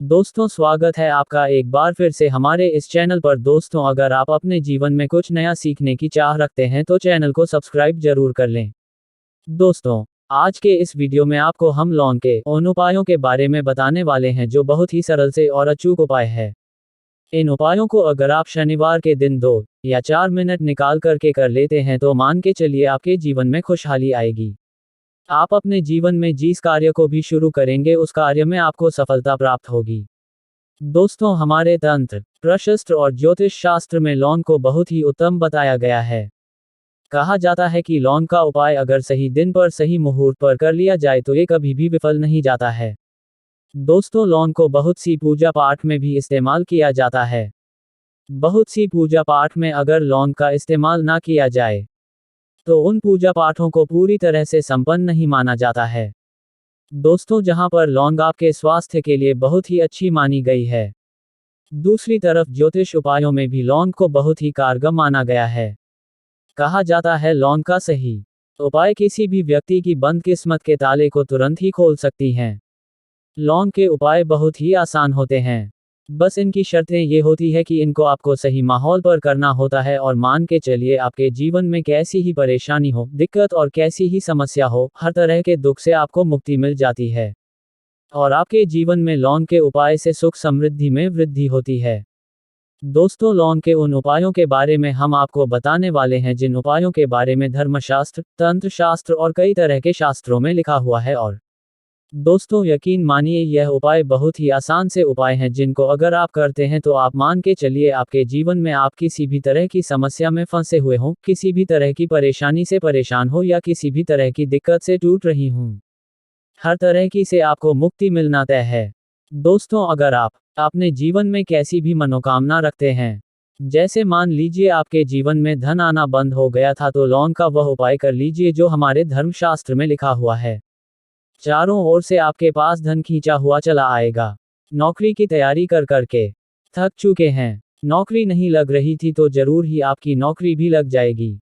दोस्तों, स्वागत है आपका एक बार फिर से हमारे इस चैनल पर। दोस्तों, अगर आप अपने जीवन में कुछ नया सीखने की चाह रखते हैं तो चैनल को सब्सक्राइब जरूर कर लें। दोस्तों, आज के इस वीडियो में आपको हम लॉन के उन उपायों के बारे में बताने वाले हैं जो बहुत ही सरल से और अचूक उपाय है। इन उपायों को अगर आप शनिवार के दिन 2 या 4 मिनट निकाल करके कर लेते हैं तो मान के चलिए आपके जीवन में खुशहाली आएगी। आप अपने जीवन में जिस कार्य को भी शुरू करेंगे उस कार्य में आपको सफलता प्राप्त होगी। दोस्तों, हमारे तंत्र, प्रशस्त्र और ज्योतिष शास्त्र में लॉन को बहुत ही उत्तम बताया गया है। कहा जाता है कि लॉन का उपाय अगर सही दिन पर सही मुहूर्त पर कर लिया जाए तो ये कभी भी विफल नहीं जाता है। दोस्तों, लॉन को बहुत सी पूजा पाठ में भी इस्तेमाल किया जाता है। बहुत सी पूजा पाठ में अगर लॉन का इस्तेमाल ना किया जाए तो उन पूजा पाठों को पूरी तरह से संपन्न नहीं माना जाता है। दोस्तों, जहां पर लौंग आपके स्वास्थ्य के लिए बहुत ही अच्छी मानी गई है, दूसरी तरफ ज्योतिष उपायों में भी लौंग को बहुत ही कारगर माना गया है। कहा जाता है लौंग का सही उपाय किसी भी व्यक्ति की बंद किस्मत के ताले को तुरंत ही खोल सकती हैं। लौंग के उपाय बहुत ही आसान होते हैं, बस इनकी शर्तें ये होती है कि इनको आपको सही माहौल पर करना होता है। और मान के चलिए आपके जीवन में कैसी ही परेशानी हो, दिक्कत और कैसी ही समस्या हो, हर तरह के दुख से आपको मुक्ति मिल जाती है और आपके जीवन में लौंग के उपाय से सुख समृद्धि में वृद्धि होती है। दोस्तों, लौंग के उन उपायों के बारे में हम आपको बताने वाले हैं जिन उपायों के बारे में धर्मशास्त्र, तंत्र शास्त्र और कई तरह के शास्त्रों में लिखा हुआ है। और दोस्तों, यकीन मानिए यह उपाय बहुत ही आसान से उपाय हैं जिनको अगर आप करते हैं तो आप मान के चलिए आपके जीवन में आप किसी भी तरह की समस्या में फंसे हुए हों, किसी भी तरह की परेशानी से परेशान हो या किसी भी तरह की दिक्कत से टूट रही हूं, हर तरह की से आपको मुक्ति मिलना तय है। दोस्तों, अगर आप अपने जीवन में कैसी भी मनोकामना रखते हैं, जैसे मान लीजिए आपके जीवन में धन आना बंद हो गया था, तो लौंग का वह उपाय कर लीजिए जो हमारे धर्मशास्त्र में लिखा हुआ है। चारों ओर से आपके पास धन खींचा हुआ चला आएगा। नौकरी की तैयारी कर करके थक चुके हैं, नौकरी नहीं लग रही थी तो जरूर ही आपकी नौकरी भी लग जाएगी।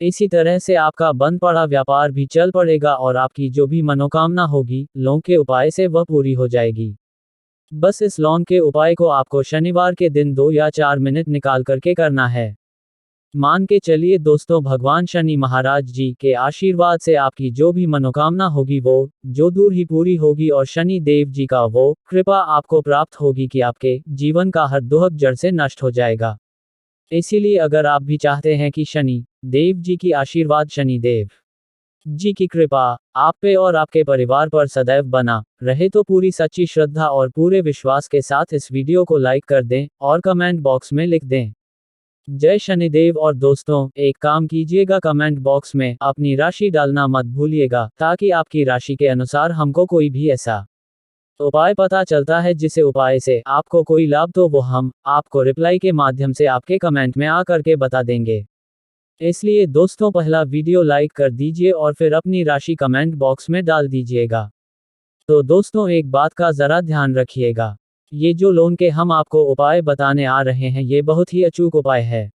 इसी तरह से आपका बंद पड़ा व्यापार भी चल पड़ेगा और आपकी जो भी मनोकामना होगी लौंग के उपाय से वह पूरी हो जाएगी। बस इस लौंग के उपाय को आपको शनिवार के दिन 2 या 4 मिनट निकाल करके करना है। मान के चलिए दोस्तों, भगवान शनि महाराज जी के आशीर्वाद से आपकी जो भी मनोकामना होगी वो जो दूर ही पूरी होगी और शनि देव जी का वो कृपा आपको प्राप्त होगी कि आपके जीवन का हर दुख जड़ से नष्ट हो जाएगा। इसीलिए अगर आप भी चाहते हैं कि शनि देव जी की आशीर्वाद, शनि देव जी की कृपा आप पे और आपके परिवार पर सदैव बना रहे, तो पूरी सच्ची श्रद्धा और पूरे विश्वास के साथ इस वीडियो को लाइक कर दें और कमेंट बॉक्स में लिख दें जय शनिदेव। और दोस्तों, एक काम कीजिएगा, कमेंट बॉक्स में अपनी राशि डालना मत भूलिएगा, ताकि आपकी राशि के अनुसार हमको कोई भी ऐसा उपाय पता चलता है जिसे उपाय से आपको कोई लाभ तो वो हम आपको रिप्लाई के माध्यम से आपके कमेंट में आकर के बता देंगे। इसलिए दोस्तों, पहला वीडियो लाइक कर दीजिए और फिर अपनी राशि कमेंट बॉक्स में डाल दीजिएगा। तो दोस्तों, एक बात का जरा ध्यान रखिएगा, ये जो लोन के हम आपको उपाय बताने आ रहे हैं ये बहुत ही अचूक उपाय है,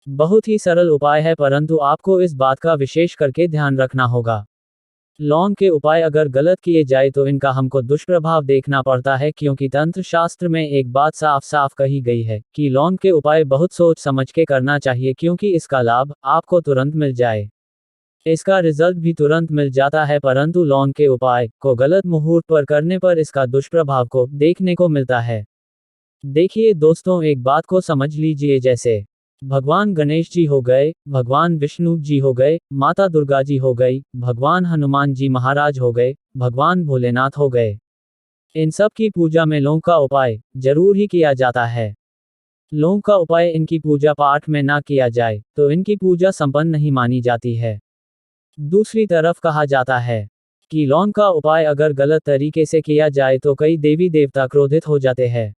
बहुत ही सरल उपाय है, परंतु आपको इस बात का विशेष करके ध्यान रखना होगा। लौंग के उपाय अगर गलत किए जाए तो इनका हमको दुष्प्रभाव देखना पड़ता है, क्योंकि तंत्र शास्त्र में एक बात साफ साफ कही गई है कि लौंग के उपाय बहुत सोच समझ के करना चाहिए, क्योंकि इसका लाभ आपको तुरंत मिल जाए, इसका रिजल्ट भी तुरंत मिल जाता है, परंतु लौंग के उपाय को गलत मुहूर्त पर करने पर इसका दुष्प्रभाव को देखने को मिलता है। देखिए दोस्तों, एक बात को समझ लीजिए, जैसे भगवान गणेश जी हो गए, भगवान विष्णु जी हो गए, माता दुर्गा जी हो गई, भगवान हनुमान जी महाराज हो गए, भगवान भोलेनाथ हो गए, इन सब की पूजा में लौंग का उपाय जरूर ही किया जाता है। लौंग का उपाय इनकी पूजा पाठ में ना किया जाए तो इनकी पूजा संपन्न नहीं मानी जाती है। दूसरी तरफ कहा जाता है कि लौंग का उपाय अगर गलत तरीके से किया जाए तो कई देवी देवता क्रोधित हो जाते हैं।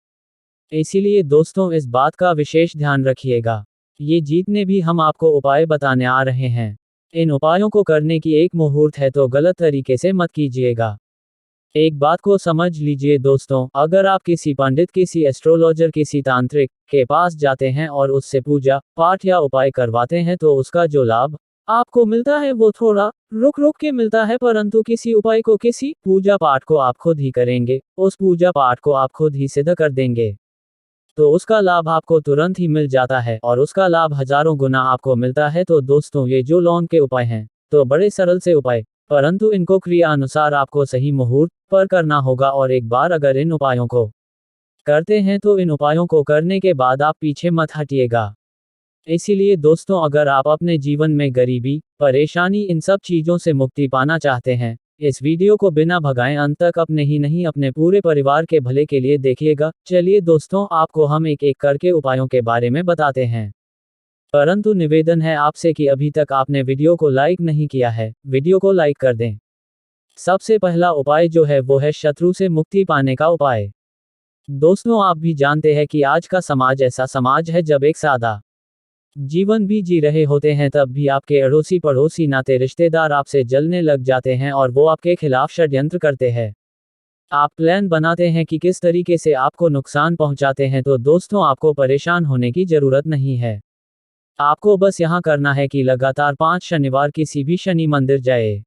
इसीलिए दोस्तों, इस बात का विशेष ध्यान रखिएगा। ये जितने भी हम आपको उपाय बताने आ रहे हैं, इन उपायों को करने की एक मुहूर्त है, तो गलत तरीके से मत कीजिएगा। एक बात को समझ लीजिए दोस्तों, अगर आप किसी पंडित, किसी एस्ट्रोलॉजर, किसी तांत्रिक के पास जाते हैं और उससे पूजा पाठ या उपाय करवाते हैं तो उसका जो लाभ आपको मिलता है वो थोड़ा रुक रुक के मिलता है, परंतु किसी उपाय को, किसी पूजा पाठ को आप खुद ही करेंगे, उस पूजा पाठ को आप खुद ही सिद्ध कर देंगे, तो उसका लाभ आपको तुरंत ही मिल जाता है और उसका लाभ हजारों गुना आपको मिलता है। तो दोस्तों, ये जो लौंग के उपाय हैं, तो बड़े सरल से उपाय, परंतु इनको क्रिया अनुसार आपको सही मुहूर्त पर करना होगा। और एक बार अगर इन उपायों को करते हैं तो इन उपायों को करने के बाद आप पीछे मत हटिएगा। इसीलिए दोस्तों, अगर आप अपने जीवन में गरीबी, परेशानी, इन सब चीजों से मुक्ति पाना चाहते हैं, इस वीडियो को बिना भगाए अंत तक अपने ही नहीं अपने पूरे परिवार के भले के लिए देखिएगा। चलिए दोस्तों, आपको हम एक एक करके उपायों के बारे में बताते हैं, परंतु निवेदन है आपसे कि अभी तक आपने वीडियो को लाइक नहीं किया है, वीडियो को लाइक कर दें। सबसे पहला उपाय जो है वो है शत्रु से मुक्ति पाने का उपाय। दोस्तों, आप भी जानते हैं कि आज का समाज ऐसा समाज है जब एक सादा जीवन भी जी रहे होते हैं तब भी आपके अड़ोसी पड़ोसी नाते रिश्तेदार आपसे जलने लग जाते हैं और वो आपके खिलाफ षड्यंत्र करते हैं। आप प्लान बनाते हैं कि किस तरीके से आपको नुकसान पहुंचाते हैं। तो दोस्तों, आपको परेशान होने की जरूरत नहीं है। आपको बस यहाँ करना है कि लगातार 5 शनिवार किसी भी शनि मंदिर जाए।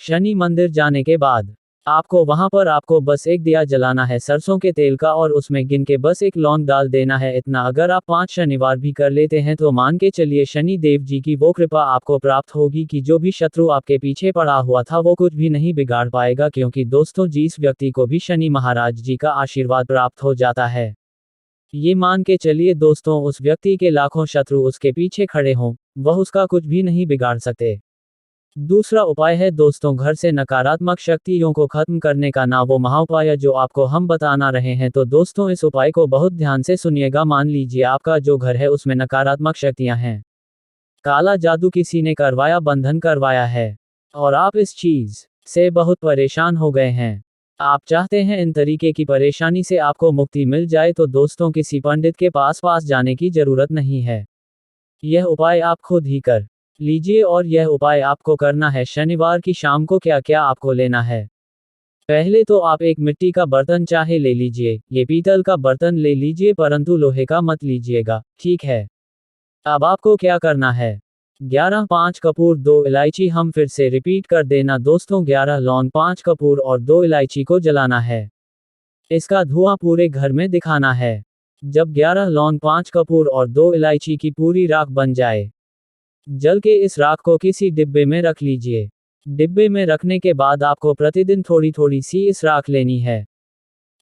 शनि मंदिर जाने के बाद आपको वहां पर आपको बस एक दिया जलाना है सरसों के तेल का और उसमें गिन के बस एक लौंग डाल देना है। इतना अगर आप 5 शनिवार भी कर लेते हैं तो मान के चलिए शनि देव जी की वो कृपा आपको प्राप्त होगी कि जो भी शत्रु आपके पीछे पड़ा हुआ था वो कुछ भी नहीं बिगाड़ पाएगा। क्योंकि दोस्तों, जिस व्यक्ति को भी शनि महाराज जी का आशीर्वाद प्राप्त हो जाता है, ये मान के चलिए दोस्तों, उस व्यक्ति के लाखों शत्रु उसके पीछे खड़े हों, वह उसका कुछ भी नहीं बिगाड़ सकते। दूसरा उपाय है दोस्तों, घर से नकारात्मक शक्तियों को खत्म करने का ना वो महाउपाय जो आपको हम बताना रहे हैं। तो दोस्तों, इस उपाय को बहुत ध्यान से सुनिएगा। मान लीजिए आपका जो घर है उसमें नकारात्मक शक्तियां हैं, काला जादू किसी ने करवाया, बंधन करवाया है, और आप इस चीज से बहुत परेशान हो गए हैं। आप चाहते हैं इन तरीके की परेशानी से आपको मुक्ति मिल जाए। तो दोस्तों, किसी पंडित के पास जाने की जरूरत नहीं है, यह उपाय आप खुद ही कर लीजिए। और यह उपाय आपको करना है शनिवार की शाम को। क्या क्या आपको लेना है? पहले तो आप एक मिट्टी का बर्तन चाहे ले लीजिए, ये पीतल का बर्तन ले लीजिए, परंतु लोहे का मत लीजिएगा, ठीक है। अब आपको क्या करना है? 11 5 कपूर, 2 इलायची। हम फिर से रिपीट कर देना दोस्तों, 11 लौंग, 5 कपूर और 2 इलायची को जलाना है। इसका धुआं पूरे घर में दिखाना है। जब 11 लौंग, 5 कपूर और 2 इलायची की पूरी राख बन जाए, जल के इस राख को किसी डिब्बे में रख लीजिए। डिब्बे में रखने के बाद आपको प्रतिदिन थोड़ी थोड़ी सी इस राख लेनी है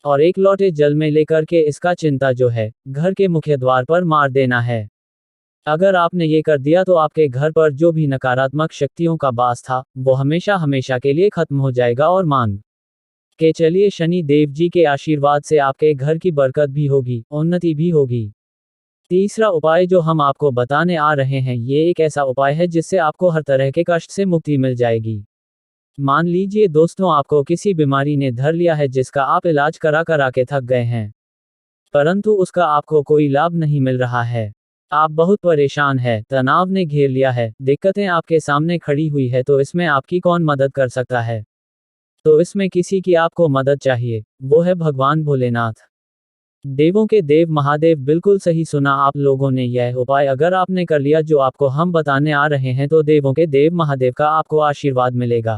और एक लोटे जल में लेकर के इसका चिंता जो है घर के मुख्य द्वार पर मार देना है। अगर आपने ये कर दिया तो आपके घर पर जो भी नकारात्मक शक्तियों का वास था वो हमेशा हमेशा के लिए खत्म हो जाएगा। और मान के चलिए शनि देव जी के आशीर्वाद से आपके घर की बरकत भी होगी, उन्नति भी होगी। तीसरा उपाय जो हम आपको बताने आ रहे हैं, ये एक ऐसा उपाय है जिससे आपको हर तरह के कष्ट से मुक्ति मिल जाएगी। मान लीजिए दोस्तों, आपको किसी बीमारी ने धर लिया है जिसका आप इलाज करा करा के थक गए हैं, परंतु उसका आपको कोई लाभ नहीं मिल रहा है। आप बहुत परेशान हैं, तनाव ने घेर लिया है, दिक्कतें आपके सामने खड़ी हुई है। तो इसमें आपकी कौन मदद कर सकता है? तो इसमें किसी की आपको मदद चाहिए, वो है भगवान भोलेनाथ, देवों के देव महादेव। बिल्कुल सही सुना आप लोगों ने। यह उपाय अगर आपने कर लिया जो आपको हम बताने आ रहे हैं, तो देवों के देव महादेव का आपको आशीर्वाद मिलेगा।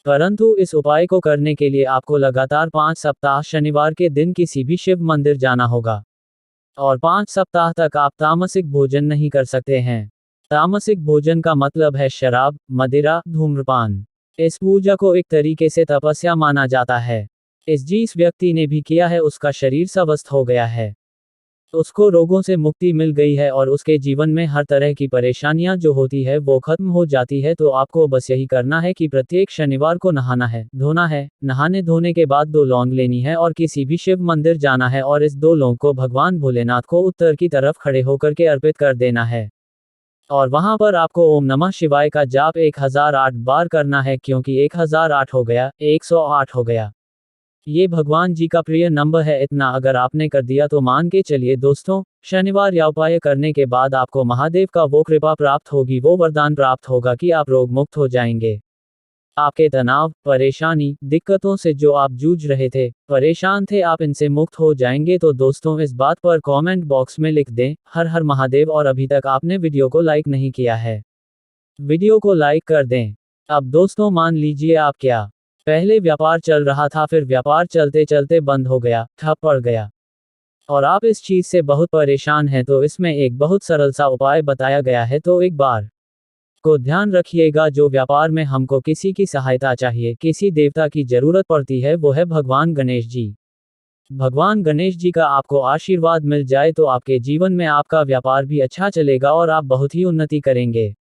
परंतु इस उपाय को करने के लिए आपको लगातार 5 सप्ताह शनिवार के दिन किसी भी शिव मंदिर जाना होगा और 5 सप्ताह तक आप तामसिक भोजन नहीं कर सकते हैं। तामसिक भोजन का मतलब है शराब, मदिरा, धूम्रपान। इस पूजा को एक तरीके से तपस्या माना जाता है। जिस व्यक्ति ने भी किया है उसका शरीर स्वस्थ हो गया है, उसको रोगों से मुक्ति मिल गई है और उसके जीवन में हर तरह की परेशानियां जो होती है वो खत्म हो जाती है। तो आपको बस यही करना है कि प्रत्येक शनिवार को नहाना है, धोना है। नहाने धोने के बाद 2 लौंग लेनी है और किसी भी शिव मंदिर जाना है और इस 2 लौंग को भगवान भोलेनाथ को उत्तर की तरफ खड़े होकर के अर्पित कर देना है। और वहां पर आपको ओम नमः शिवाय का जाप 1008 बार करना है, क्योंकि 1008 हो गया, 108 हो गया, ये भगवान जी का प्रिय नंबर है। इतना अगर आपने कर दिया तो मान के चलिए दोस्तों, शनिवार या उपाय करने के बाद आपको महादेव का वो कृपा प्राप्त होगी, वो वरदान प्राप्त होगा कि आप रोग मुक्त हो जाएंगे। आपके तनाव, परेशानी, दिक्कतों से जो आप जूझ रहे थे, परेशान थे, आप इनसे मुक्त हो जाएंगे। तो दोस्तों, इस बात पर कमेंट बॉक्स में लिख दें, हर हर महादेव। और अभी तक आपने वीडियो को लाइक नहीं किया है वीडियो को लाइक कर दें। अब दोस्तों मान लीजिए आप क्या पहले व्यापार चल रहा था, फिर व्यापार चलते चलते बंद हो गया, ठप पड़ गया और आप इस चीज से बहुत परेशान हैं, तो इसमें एक बहुत सरल सा उपाय बताया गया है। तो एक बार को ध्यान रखिएगा, जो व्यापार में हमको किसी की सहायता चाहिए, किसी देवता की जरूरत पड़ती है, वो है भगवान गणेश जी। भगवान गणेश जी का आपको आशीर्वाद मिल जाए तो आपके जीवन में आपका व्यापार भी अच्छा चलेगा और आप बहुत ही उन्नति करेंगे।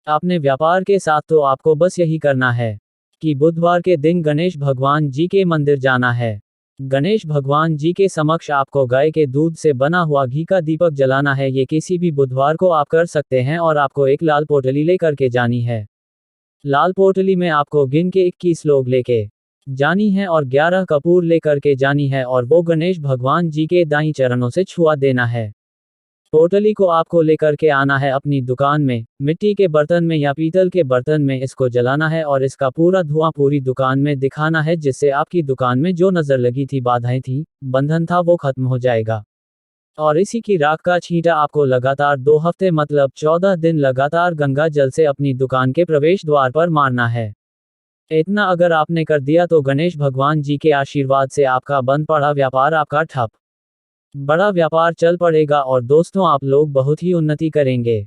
अपने व्यापार के साथ तो आपको बस यही करना है कि बुधवार के दिन गणेश भगवान जी के मंदिर जाना है। गणेश भगवान जी के समक्ष आपको गाय के दूध से बना हुआ घी का दीपक जलाना है। ये किसी भी बुधवार को आप कर सकते हैं और आपको एक लाल पोटली लेकर के जानी है। लाल पोटली में आपको गिन के 21 लोग लेके जानी है और 11 कपूर लेकर के जानी है और वो गणेश भगवान जी के दाईं चरणों से छुआ देना है। पोटली को आपको लेकर के आना है अपनी दुकान में, मिट्टी के बर्तन में या पीतल के बर्तन में इसको जलाना है और इसका पूरा धुआं पूरी दुकान में दिखाना है, जिससे आपकी दुकान में जो नजर लगी थी, बाधाएं थी, बंधन था, वो खत्म हो जाएगा। और इसी की राख का छींटा आपको लगातार 2 हफ्ते मतलब 14 दिन लगातार गंगा जल से अपनी दुकान के प्रवेश द्वार पर मारना है। इतना अगर आपने कर दिया तो गणेश भगवान जी के आशीर्वाद से आपका बंद पड़ा व्यापार आपका ठप बड़ा व्यापार चल पड़ेगा और दोस्तों आप लोग बहुत ही उन्नति करेंगे।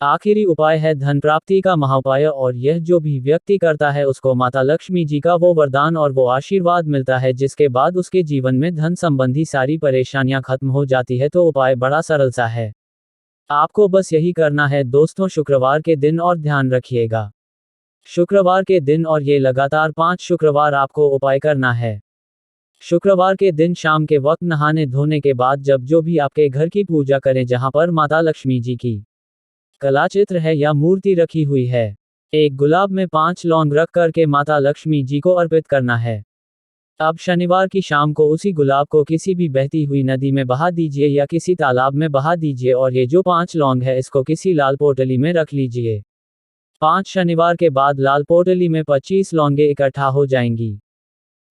आखिरी उपाय है धन प्राप्ति का महाउपाय, और यह जो भी व्यक्ति करता है उसको माता लक्ष्मी जी का वो वरदान और वो आशीर्वाद मिलता है, जिसके बाद उसके जीवन में धन संबंधी सारी परेशानियां खत्म हो जाती है। तो उपाय बड़ा सरल सा है, आपको बस यही करना है दोस्तों, शुक्रवार के दिन, और ध्यान रखिएगा शुक्रवार के दिन, और ये लगातार 5 शुक्रवार आपको उपाय करना है। शुक्रवार के दिन शाम के वक्त नहाने धोने के बाद जब जो भी आपके घर की पूजा करें, जहां पर माता लक्ष्मी जी की कलाचित्र है या मूर्ति रखी हुई है, एक गुलाब में 5 लौंग रख करके माता लक्ष्मी जी को अर्पित करना है। अब शनिवार की शाम को उसी गुलाब को किसी भी बहती हुई नदी में बहा दीजिए या किसी तालाब में बहा दीजिए और ये जो 5 लौंग है इसको किसी लाल पोटली में रख लीजिए। 5 शनिवार के बाद लाल पोटली में 25 लौंगे इकट्ठा हो जाएंगी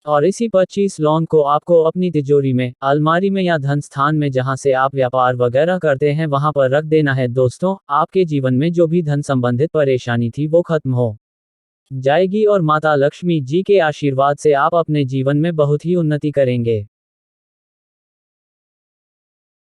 और इसी 25 लौंग को आपको अपनी तिजोरी में, अलमारी में या धन स्थान में, जहां से आप व्यापार वगैरह करते हैं, वहां पर रख देना है। दोस्तों आपके जीवन में जो भी धन संबंधित परेशानी थी वो खत्म हो जाएगी और माता लक्ष्मी जी के आशीर्वाद से आप अपने जीवन में बहुत ही उन्नति करेंगे।